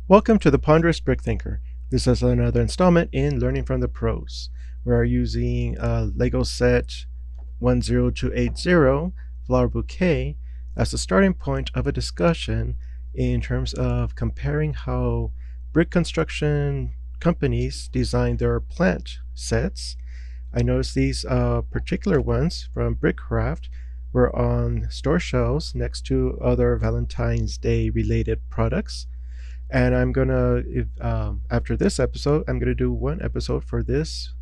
Welcome to the Ponderous Brick Thinker. This is another installment in Learning from the Pros. We are using Lego Set 10280 Flower Bouquet as the starting point of a discussion in terms of comparing how brick construction companies design their plant sets. I noticed these particular ones from BRICKCRAFT were on store shelves next to other Valentine's Day related products. And I'm gonna, after this episode, I'm gonna do one episode for this,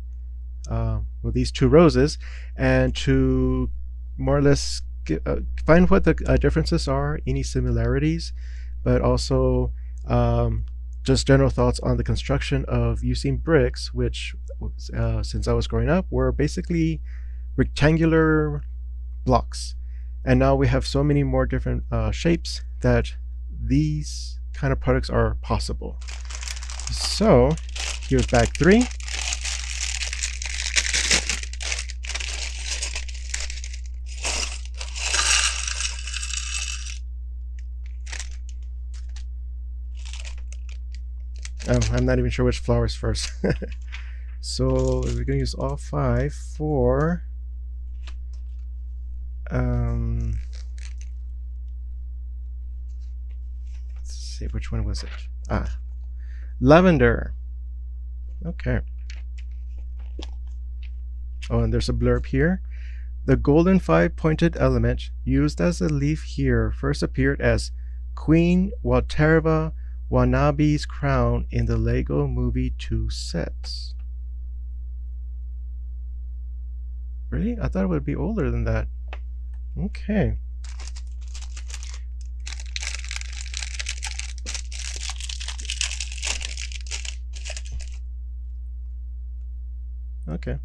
these two roses, and to more or less find what the differences are, any similarities, but also just general thoughts on the construction of using bricks, which, since I was growing up, were basically rectangular blocks. And now we have so many more different shapes that these kind of products are possible. So here's bag 3. Oh, I'm not even sure which flowers first. So we're gonna use all 5 for let's see, which one was it? Lavender. Okay. Oh, and there's a blurb here. The golden 5-pointed element used as a leaf here first appeared as Queen Walterva Wanabe's crown in the Lego Movie 2 sets. Really? I thought it would be older than that. Okay. Okay.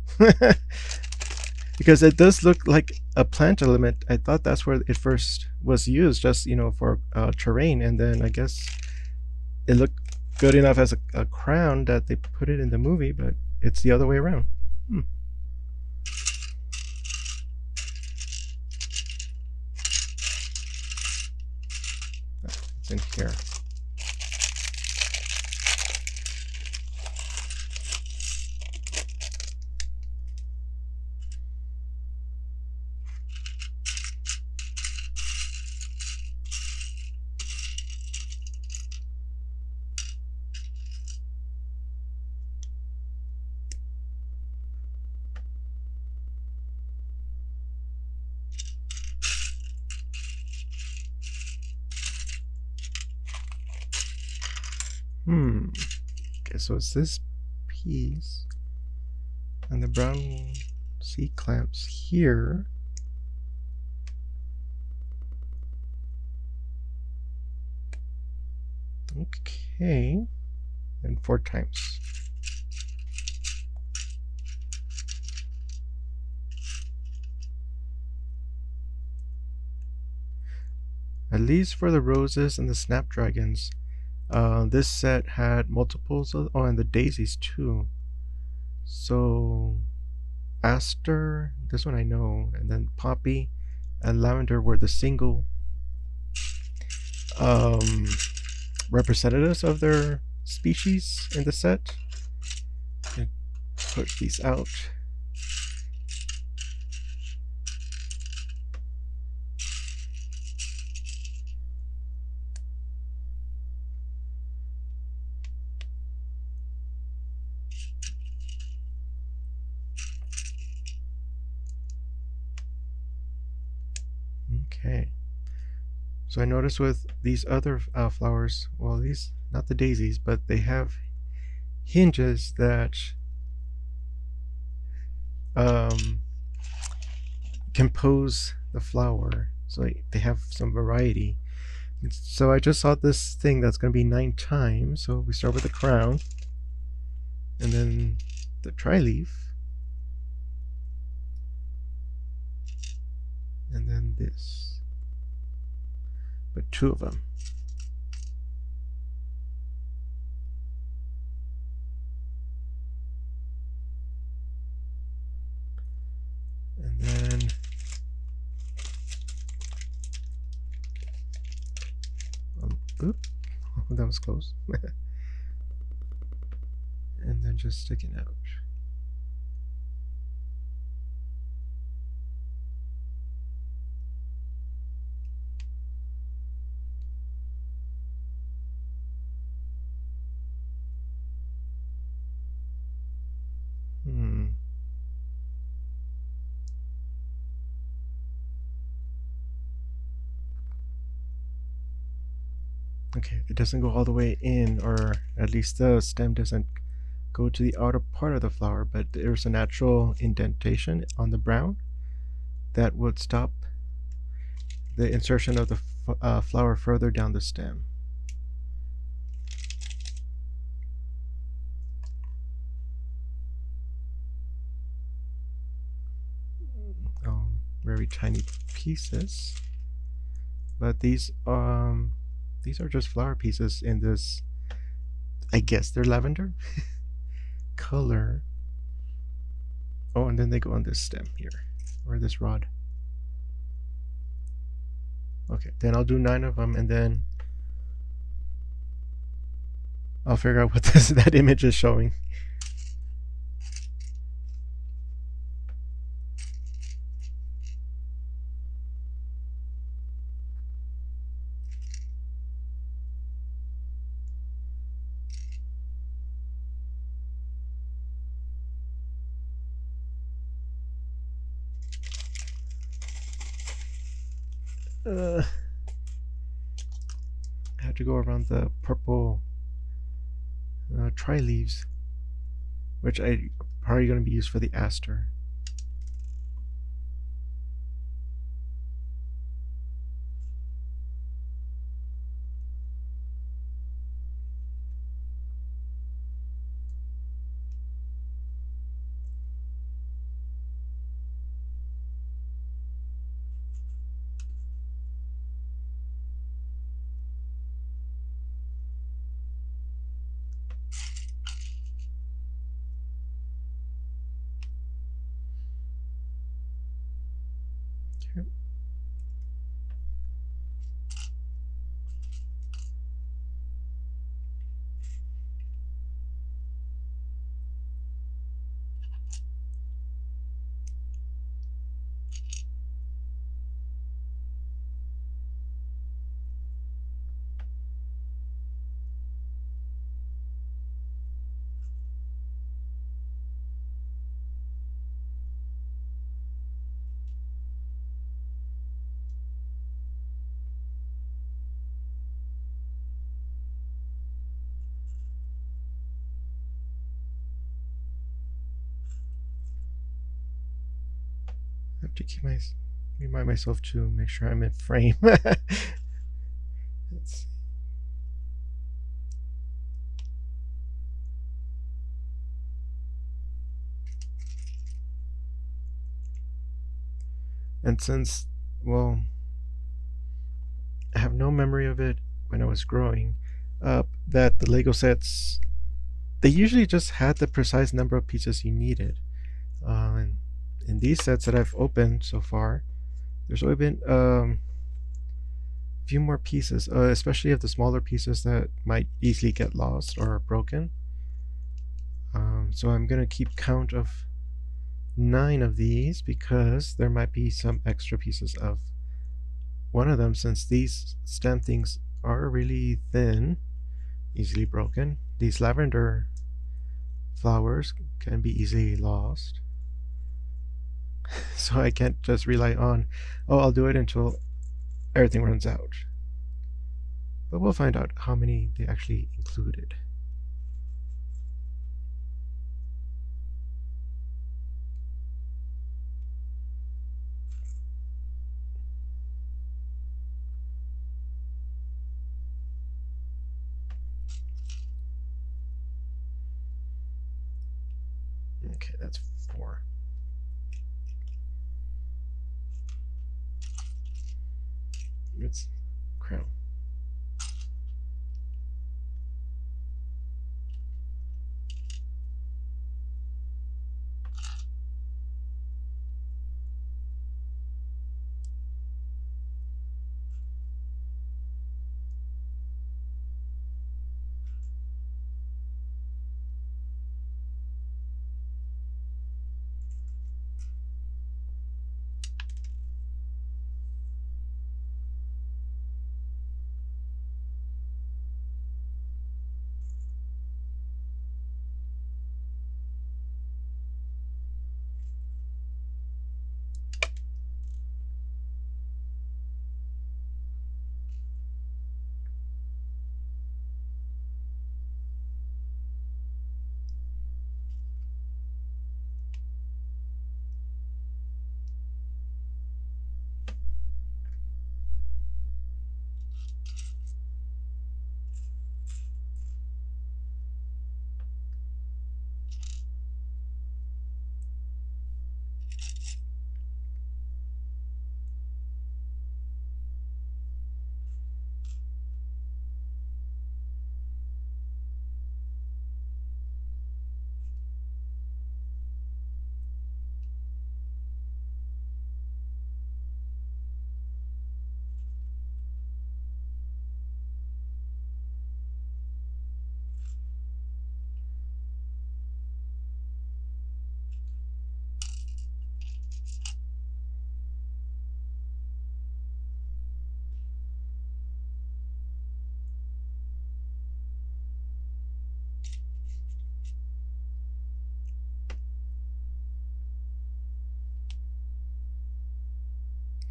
Because it does look like a plant element. I thought that's where it first was used, just, for terrain, and then I guess it looked good enough as a crown that they put it in the movie, but it's the other way around. It's in here. Okay, so it's this piece and the brown C-clamps here. Okay, and 4 times. At least for the roses and the snapdragons. This set had multiples of, and the daisies too. So Aster, this one I know, and then Poppy and Lavender were the single representatives of their species in the set. Put these out. Okay, so I noticed with these other flowers, well, these, not the daisies, but they have hinges that compose the flower, so they have some variety. So I just saw this thing that's going to be 9 times, so we start with the crown, and then the tri-leaf, and then this, but 2 of them. And then oop, that was close. And then just sticking out. Okay, it doesn't go all the way in, or at least the stem doesn't go to the outer part of the flower, but there's a natural indentation on the brown that would stop the insertion of the flower further down the stem. Oh, very tiny pieces. But these are just flower pieces in this, I guess they're lavender color. Oh, and then they go on this stem here, or this rod. Okay, then I'll do 9 of them, and then I'll figure out what that image is showing. I have to go around the purple tri leaves, which I probably going to be used for the Aster. Okay. I have to remind myself to make sure I'm in frame. Let's see. And since, well, I have no memory of it when I was growing up, that the Lego sets, they usually just had the precise number of pieces you needed. And in these sets that I've opened so far, there's only been a few more pieces, especially of the smaller pieces that might easily get lost or broken. So I'm going to keep count of 9 of these because there might be some extra pieces of one of them, since these stem things are really thin, easily broken. These lavender flowers can be easily lost. So I can't just rely on, oh, I'll do it until everything runs out. But we'll find out how many they actually included. Okay, that's 4. It's crown.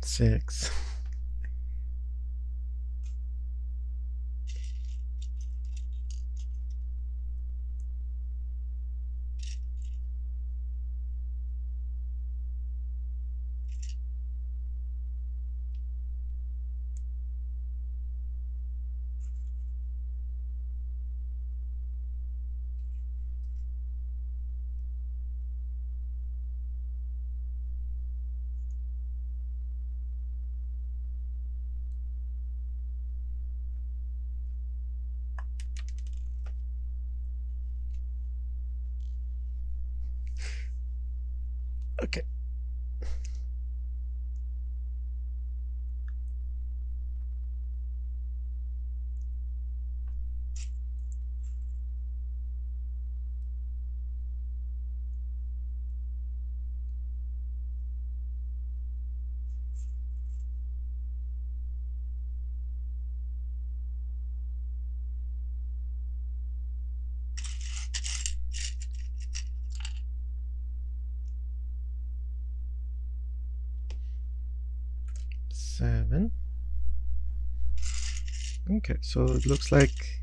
Six. Okay. Seven. Okay, so it looks like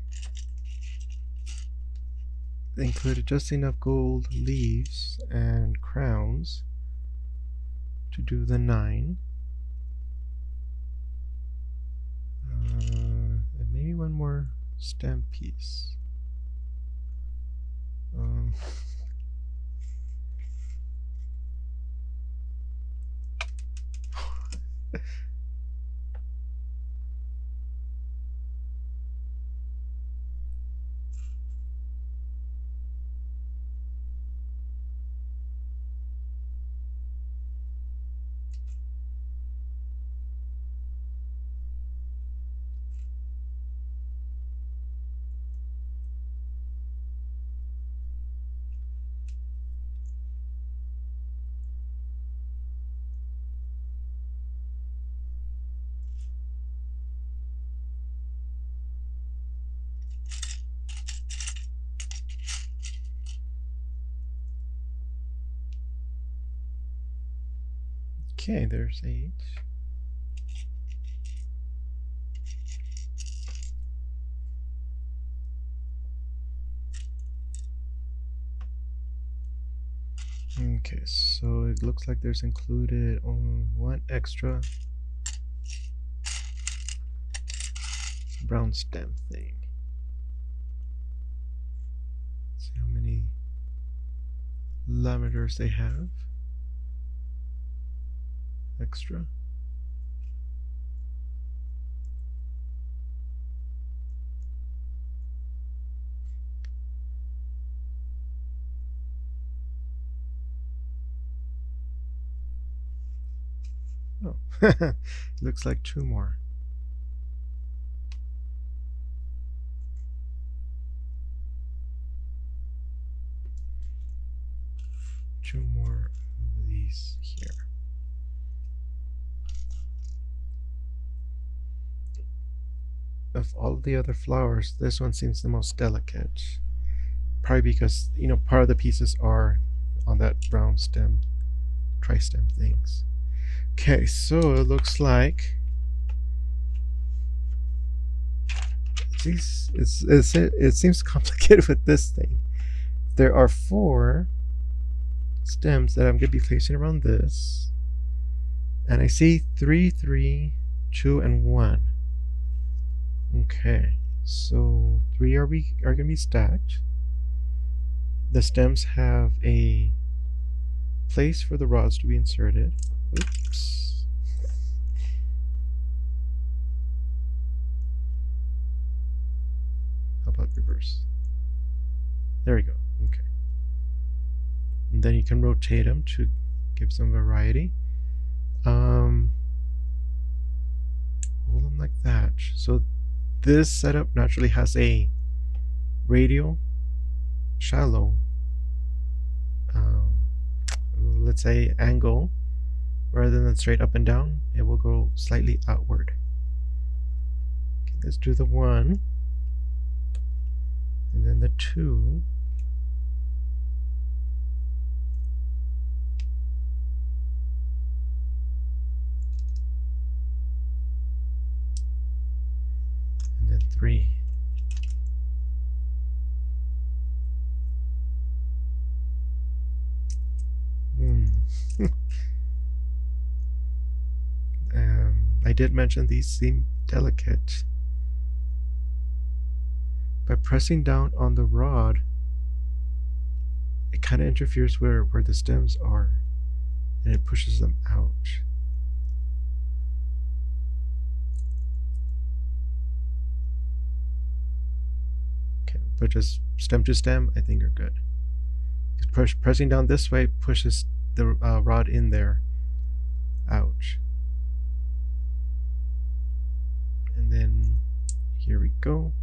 they included just enough gold leaves and crowns to do the 9. And maybe one more stem piece. Um, okay, there's 8. Okay, so it looks like there's included one extra brown stem thing. Let's see how many lavenders they have extra. Oh, looks like 2 more. Two more of these here. Of all the other flowers, this one seems the most delicate. Probably because, you know, part of the pieces are on that brown stem, tri-stem things. Okay, so it looks like it seems complicated with this thing. There are 4 stems that I'm going to be placing around this, and I see 3, 3, 2, and 1. Okay, so 3 are going to be stacked. The stems have a place for the rods to be inserted. Oops. How about reverse? There we go. Okay. And then you can rotate them to give some variety. Hold them like that. So this setup naturally has a radial, shallow, let's say angle. Rather than straight up and down, it will go slightly outward. Okay, let's do the 1, and then the 2. And then 3. I did mention these seem delicate. By pressing down on the rod, it kind of interferes where the stems are, and it pushes them out. Okay, but just stem to stem, I think are good. Pressing down this way pushes the rod in there. Ouch. And then here we go.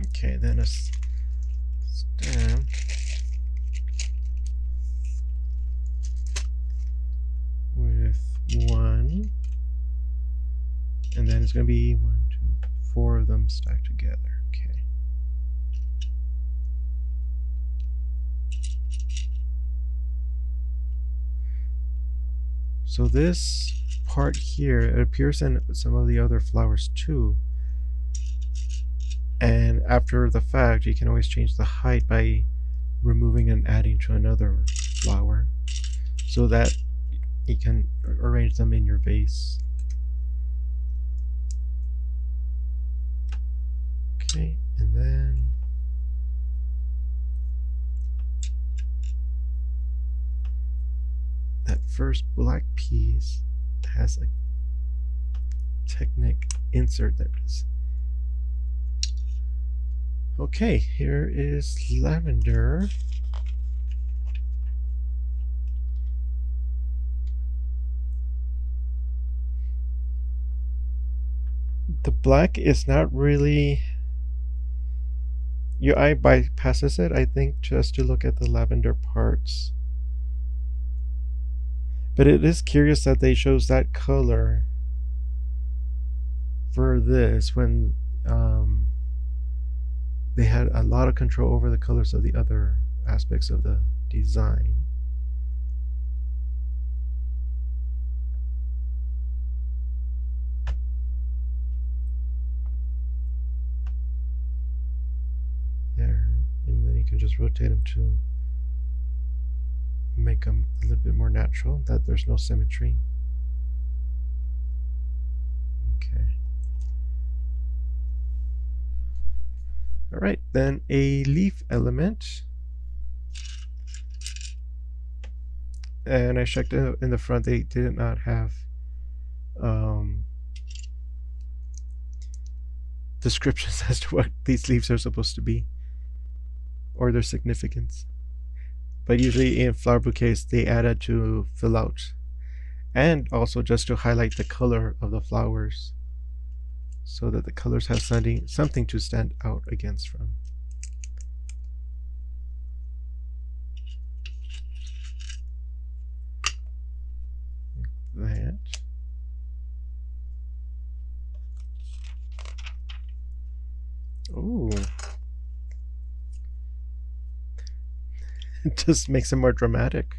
Okay, then a stem. With 1. And then it's going to be 1, 2, 4 of them stacked together. Okay. So this part here, it appears in some of the other flowers too. And after the fact, you can always change the height by removing and adding to another flower, so that you can arrange them in your vase. Okay, and then that first black piece has a Technic insert. There it is. Okay, here is Lavender. The black is not really, your eye bypasses it, I think, just to look at the lavender parts. But it is curious that they chose that color for this when they had a lot of control over the colors of the other aspects of the design. There, and then you can just rotate them to make them a little bit more natural, that there's no symmetry. Okay. Alright, then a leaf element. And I checked in the front, they did not have descriptions as to what these leaves are supposed to be or their significance. But usually in flower bouquets, they added to fill out and also just to highlight the color of the flowers, so that the colors have something to stand out against from. Like that. Ooh. It just makes it more dramatic.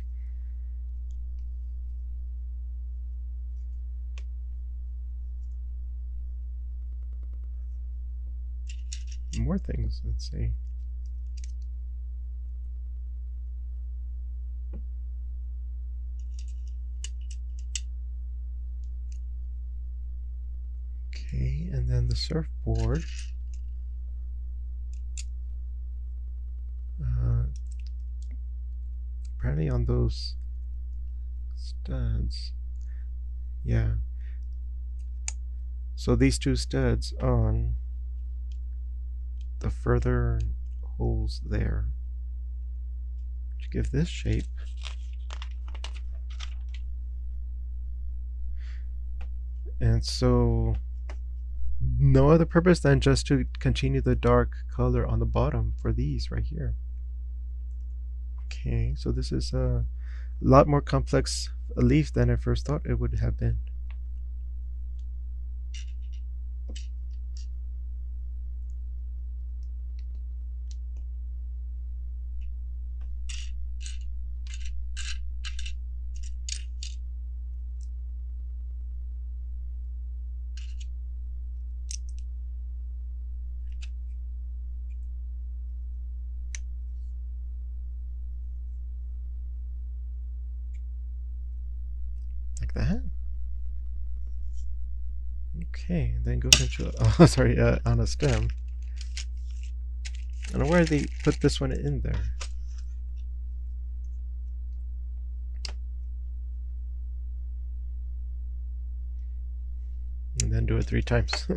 More things, let's see. Okay, and then the surfboard. apparently on those studs. Yeah. So these two studs on the further holes there to give this shape. And so no other purpose than just to continue the dark color on the bottom for these right here. Okay, so this is a lot more complex leaf than I first thought it would have been. Like that. Okay, then goes into oh, sorry, on a stem. I don't know where they put this one in there. And then do it 3 times.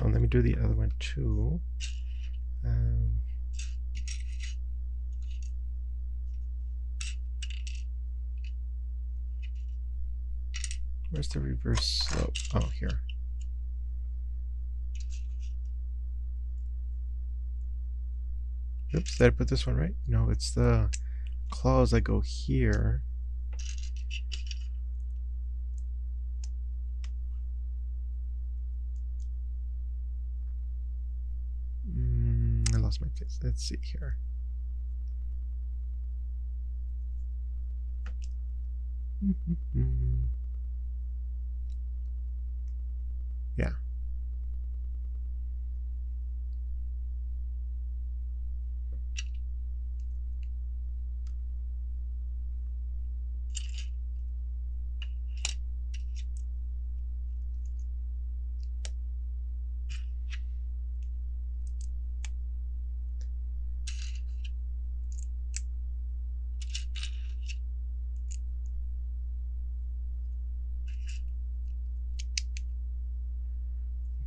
Oh, let me do the other one too. Where's the reverse slope? Oh, here. Oops, did I put this one right? No, it's the claws that go here. I lost my place. Let's see here. Yeah.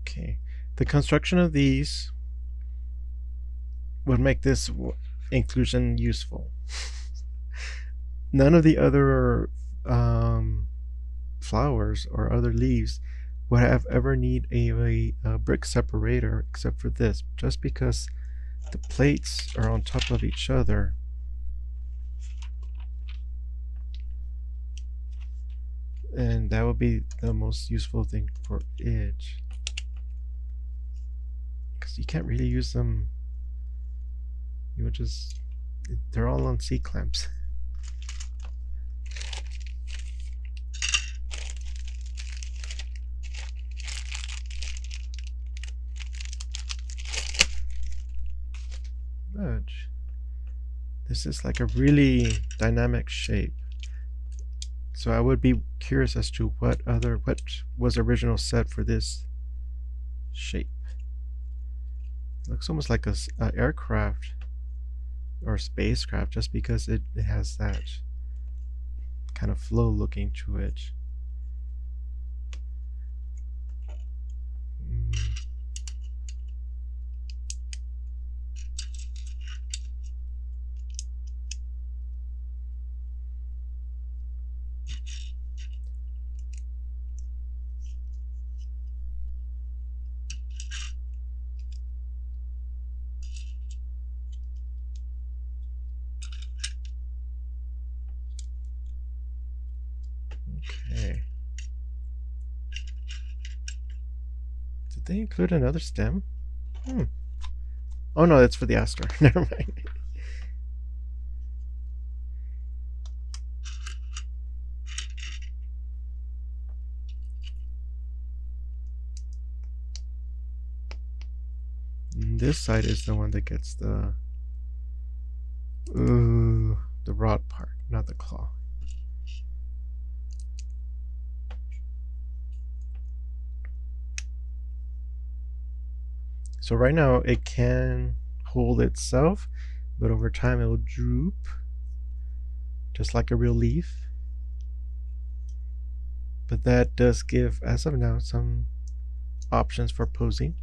Okay. The construction of these would make this inclusion useful. None of the other flowers or other leaves would have ever need a brick separator except for this, just because the plates are on top of each other. And that would be the most useful thing for it, because you can't really use them. You would just, they're all on C-clamps. But this is like a really dynamic shape. So I would be curious as to what was original set for this shape. It looks almost like a aircraft or spacecraft, just because it has that kind of flow looking to it. Okay. Did they include another stem? Oh no, that's for the Aster. Never mind. And this side is the one that gets the rod part, not the claw. So right now it can hold itself, but over time it will droop, just like a real leaf. But that does give, as of now, some options for posing.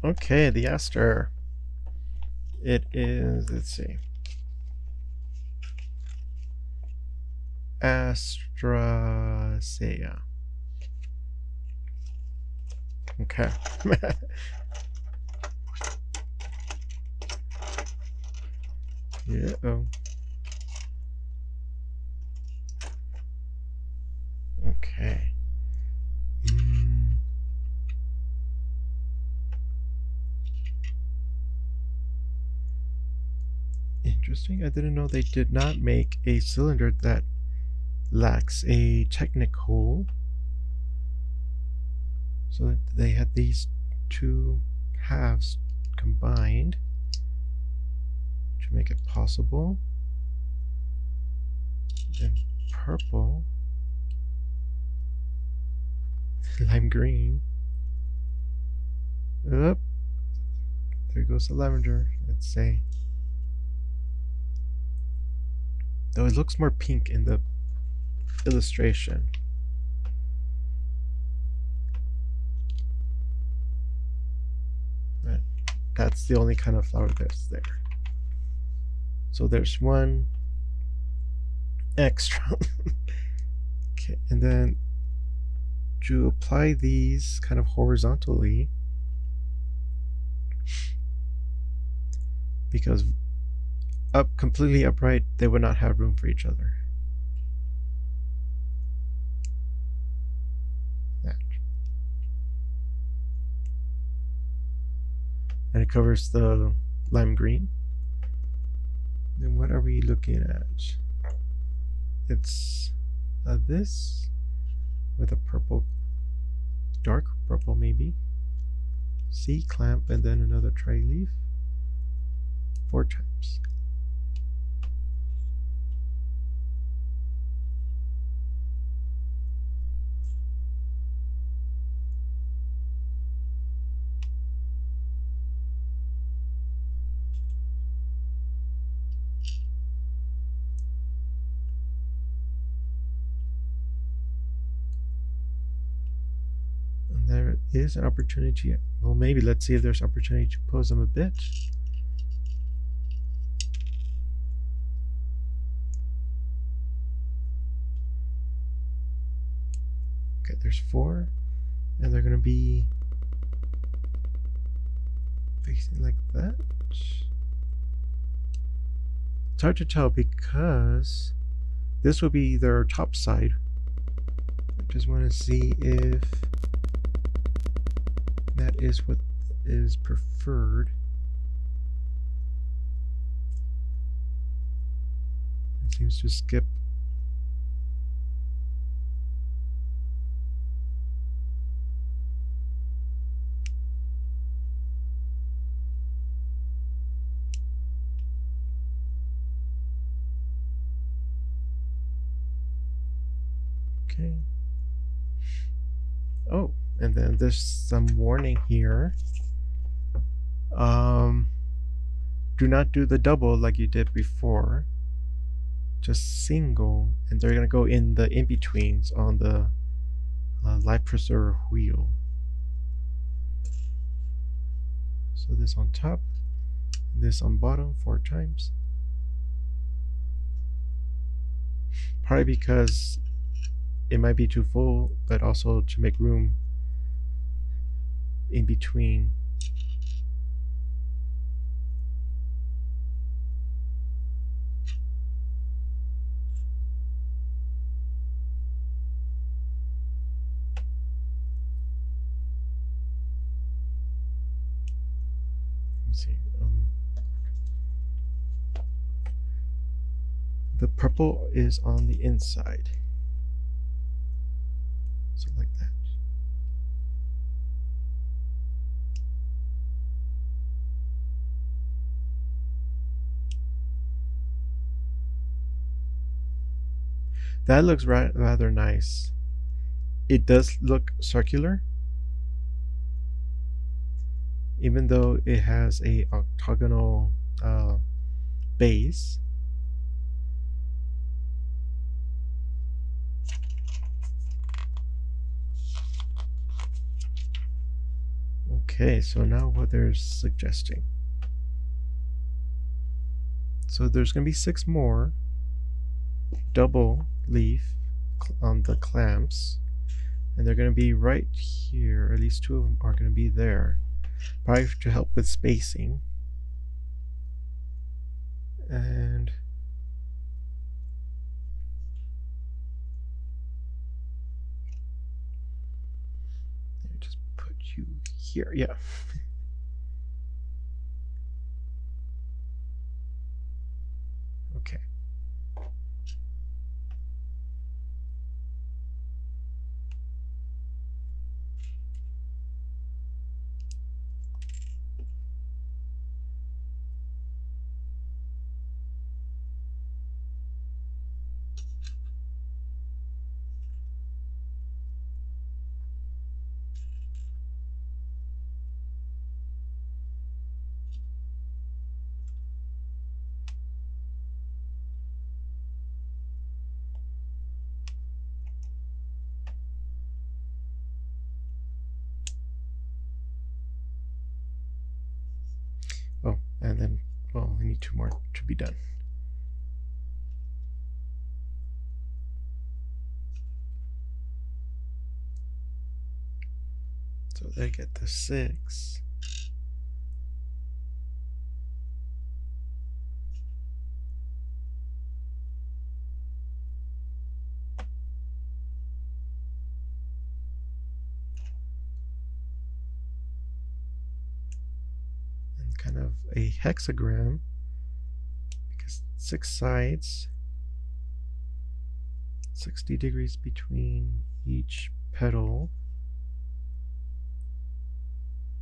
Okay, the Aster. It is, let's see, Astracea. Okay. Yeah. Oh. Okay. Interesting. I didn't know they did not make a cylinder that lacks a Technic hole. So that they had these two halves combined to make it possible. Then purple, lime green. Up. There goes the lavender. Let's say. Though it looks more pink in the illustration. But that's the only kind of flower that's there. So there's one extra. Okay, and then to apply these kind of horizontally, because completely upright, they would not have room for each other. That. And it covers the lime green. Then what are we looking at? It's this with a purple, dark purple maybe. C clamp and then another tri-leaf 4 times. There is an opportunity. Well, maybe let's see if there's opportunity to pose them a bit. Okay, there's 4, and they're going to be facing like that. It's hard to tell because this will be their top side. I just want to see if that is what is preferred. It seems to skip. Okay. Oh, and then there's some warning here. Do not do the double like you did before. Just single, and they're going to go in the in-betweens on the life preserver wheel. So this on top, this on bottom 4 times. Probably because it might be too full, but also to make room in between. Let's see. The purple is on the inside. So like that. That looks rather nice. It does look circular, even though it has a octagonal base. Okay, so now what they're suggesting. So there's going to be 6 more double leaf on the clamps, and they're going to be right here. At least 2 of them are going to be there, probably to help with spacing. And let me just put you here. Yeah. Okay. Oh, and then, well, we need 2 more to be done. So they get the 6. And kind of a hexagram, because 6 sides, 60 degrees between each petal.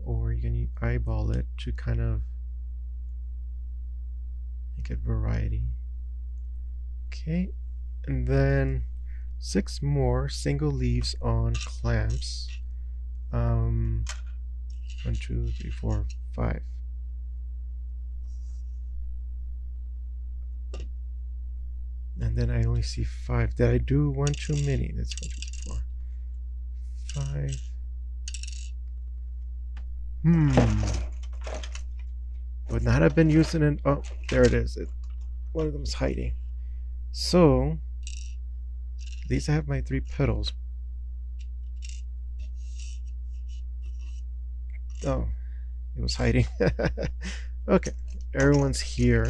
Or you can eyeball it to kind of make it variety. Okay, and then 6 more single leaves on clamps. 1, 2, 3, 4, 5. And then I only see 5. Did I do 1 too many? That's 1, 2, 3, 4, 5. Would not have been using it. Oh, there it is. One of them is hiding. So these have my 3 petals. Oh, it was hiding. Okay, everyone's here.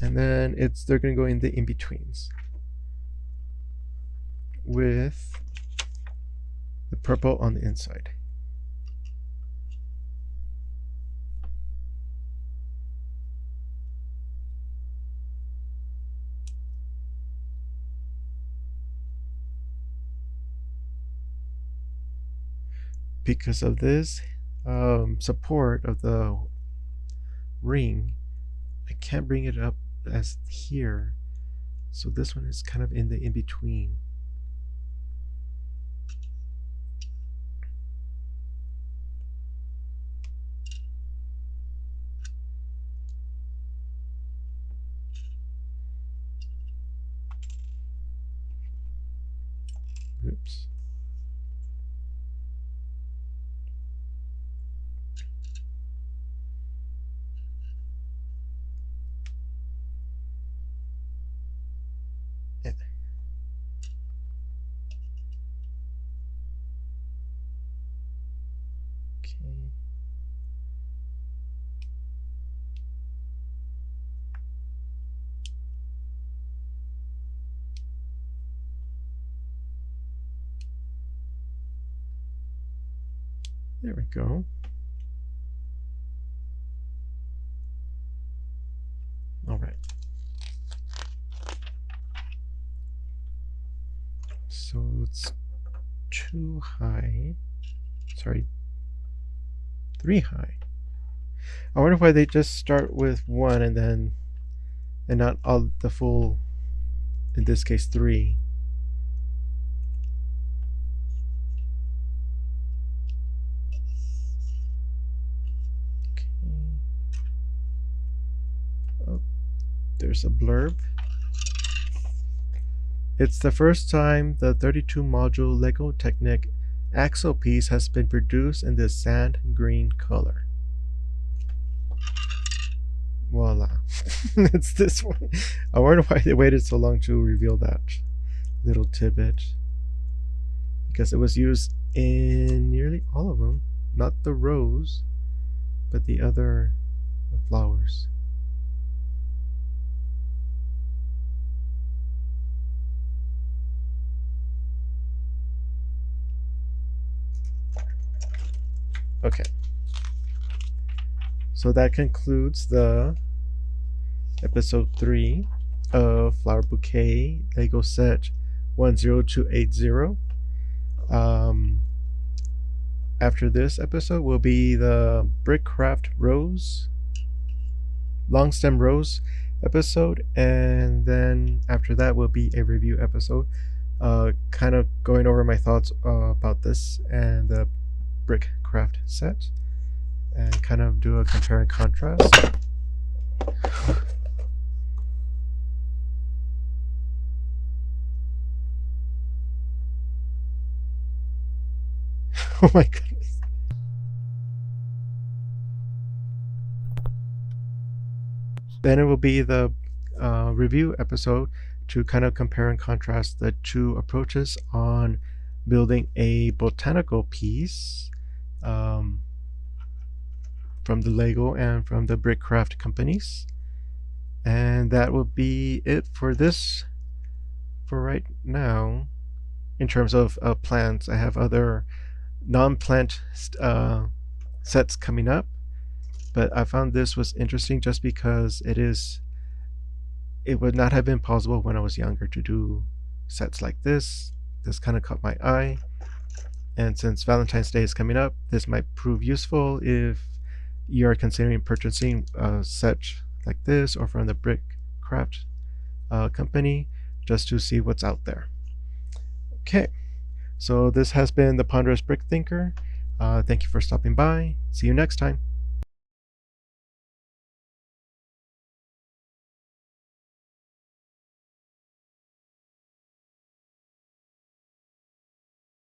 And then they're going to go in the in-betweens with the purple on the inside. Because of this support of the ring, I can't bring it up as here. So this one is kind of in the in-between. Okay. There we go. All right. So it's too high. Sorry, 3 high. I wonder why they just start with 1 and not all the full, in this case 3. Okay. Oh, there's a blurb. It's the first time the 32 module Lego Technic axle piece has been produced in this sand green color. Voila. It's this one. I wonder why they waited so long to reveal that little tidbit. Because it was used in nearly all of them. Not the rose, but the other flowers. Okay. So that concludes the episode 3 of Flower Bouquet Lego Set 10280. After this episode will be the BRICKCRAFT Rose, long stem rose episode, and then after that will be a review episode, kind of going over my thoughts about this and the BRICKCRAFT set, and kind of do a compare and contrast. Oh my goodness. Then it will be the review episode to kind of compare and contrast the two approaches on building a botanical piece from the Lego and from the BRICKCRAFT companies. And that will be it for this for right now. In terms of plants, I have other non-plant sets coming up, but I found this was interesting just because it would not have been possible when I was younger to do sets like this. This kind of caught my eye, and since Valentine's Day is coming up, this might prove useful if you are considering purchasing a set like this or from the BRICKCRAFT company, just to see what's out there. Okay, so this has been the Ponderous Brick Thinker. Thank you for stopping by. See you next time.